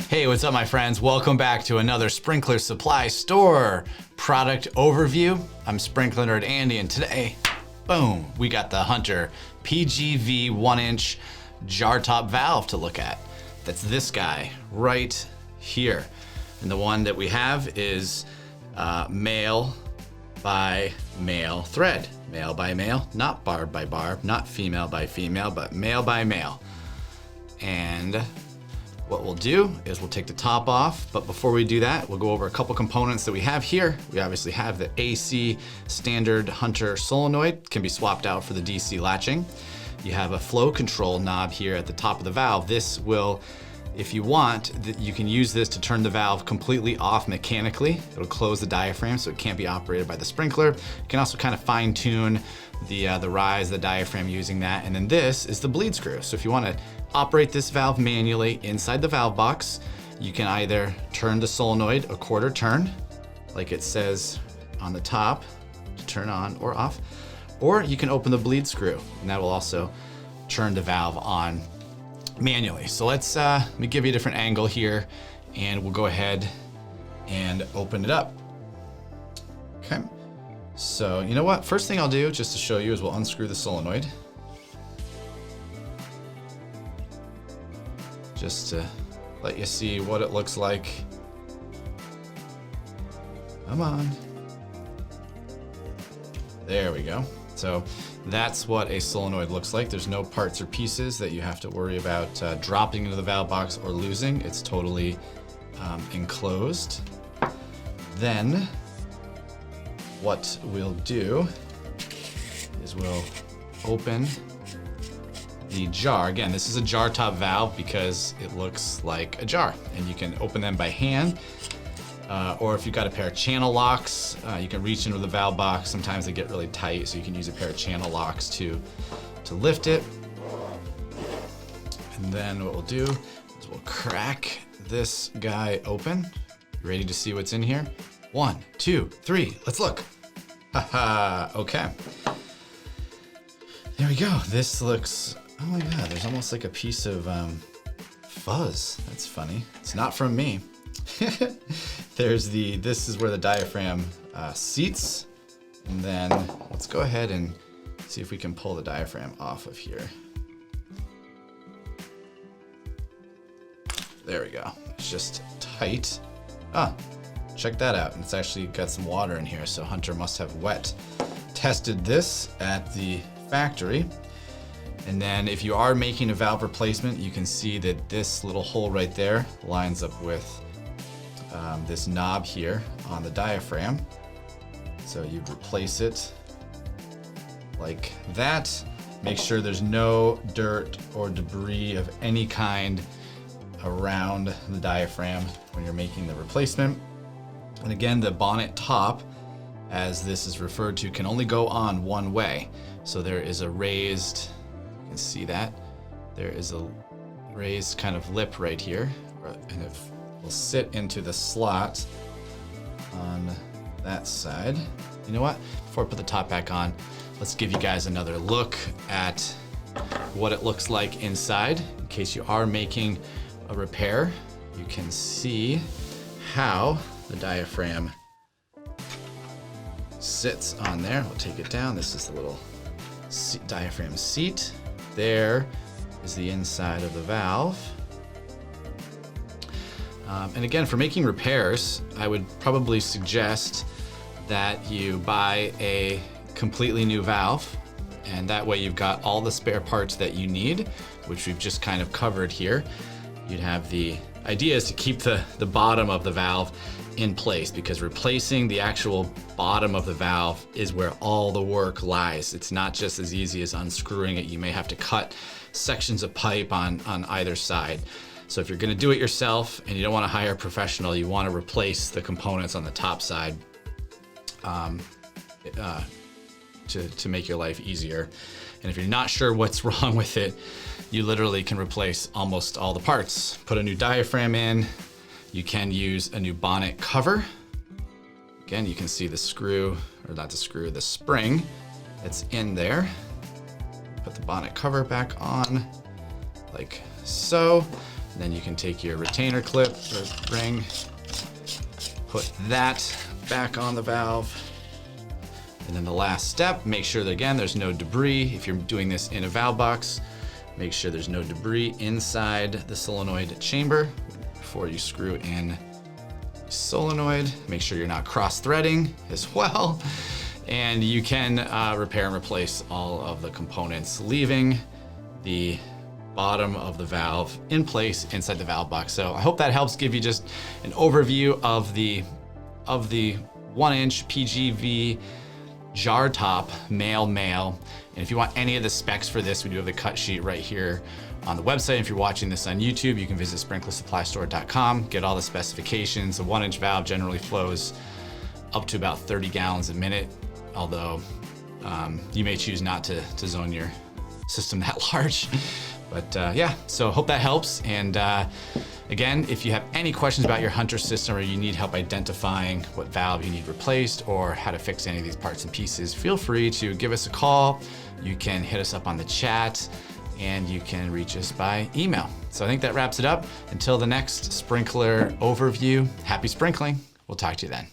Hey, what's up my friends? Welcome back to another Sprinkler Supply Store product overview. I'm Sprinkler Nerd Andy, and today, boom, we got the Hunter PGV 1-inch jar-top valve to look at. That's this guy right here. And the one that we have is male by male thread. Male by male, not barb by barb, not female by female, but male by male. And what we'll do is we'll take the top off, but before we do that, we'll go over a couple components that we have here. We obviously have the AC standard Hunter solenoid, can be swapped out for the DC latching. You have a flow control knob here at the top of the valve. This will, if you want, you can use this to turn the valve completely off mechanically. It'll close the diaphragm so it can't be operated by the sprinkler. You can also kind of fine tune the rise, the diaphragm using that. And then this is the bleed screw. So if you want to operate this valve manually inside the valve box, you can either turn the solenoid a quarter turn, like it says on the top, to turn on or off, or you can open the bleed screw, and that will also turn the valve on manually. So let me give you a different angle here, and we'll go ahead and open it up. Okay, so you know what? First thing I'll do, just to show you, is we'll unscrew the solenoid. Just to let you see what it looks like. Come on. There we go. So that's what a solenoid looks like. There's no parts or pieces that you have to worry about dropping into the valve box or losing. It's totally enclosed. Then what we'll do is we'll open the jar. Again, this is a jar top valve because it looks like a jar, and you can open them by hand, or if you've got a pair of channel locks, you can reach into the valve box. Sometimes they get really tight, so you can use a pair of channel locks to lift it. And then what we'll do is we'll crack this guy open. You ready to see what's in here? 1, 2, 3, let's look. Haha, okay. There we go. This looks, oh my God, there's almost like a piece of fuzz. That's funny. It's not from me. This is where the diaphragm seats. And then let's go ahead and see if we can pull the diaphragm off of here. There we go. It's just tight. Ah, check that out. It's actually got some water in here, so Hunter must have wet tested this at the factory. And then if you are making a valve replacement, you can see that this little hole right there lines up with this knob here on the diaphragm. So you replace it like that. Make sure there's no dirt or debris of any kind around the diaphragm when you're making the replacement. And again, the bonnet top, as this is referred to, can only go on one way. So there is a raised, you can see that, there is a raised kind of lip right here, and it will sit into the slot on that side. You know what? Before I put the top back on, let's give you guys another look at what it looks like inside. In case you are making a repair, you can see how the diaphragm sits on there. We'll take it down. This is the little diaphragm seat. There is the inside of the valve. And again, for making repairs, I would probably suggest that you buy a completely new valve, and that way you've got all the spare parts that you need, which we've just kind of covered here. You'd have the idea is to keep the bottom of the valve in place, because replacing the actual bottom of the valve is where all the work lies. It's not just as easy as unscrewing it. You may have to cut sections of pipe on either side. So if you're gonna do it yourself and you don't wanna hire a professional, you wanna replace the components on the top side to make your life easier. And if you're not sure what's wrong with it, you literally can replace almost all the parts. Put a new diaphragm in. You can use a new bonnet cover. Again, you can see the screw, or not the screw, the spring that's in there. Put the bonnet cover back on like so. And then you can take your retainer clip or ring, put that back on the valve. And then the last step, make sure that again, there's no debris. If you're doing this in a valve box, make sure there's no debris inside the solenoid chamber before you screw in the solenoid. Make sure you're not cross-threading as well. And you can repair and replace all of the components, leaving the bottom of the valve in place inside the valve box. So I hope that helps give you just an overview of the 1-inch PGV Jar-Top male. And if you want any of the specs for this, we do have the cut sheet right here on the website. If you're watching this on YouTube, you can visit sprinklersupply.store.com, get all the specifications. The 1-inch valve generally flows up to about 30 gallons a minute, although you may choose not to zone your system that large. But yeah, so hope that helps. And again, if you have any questions about your Hunter system or you need help identifying what valve you need replaced or how to fix any of these parts and pieces, feel free to give us a call. You can hit us up on the chat and you can reach us by email. So I think that wraps it up. Until the next sprinkler overview, happy sprinkling. We'll talk to you then.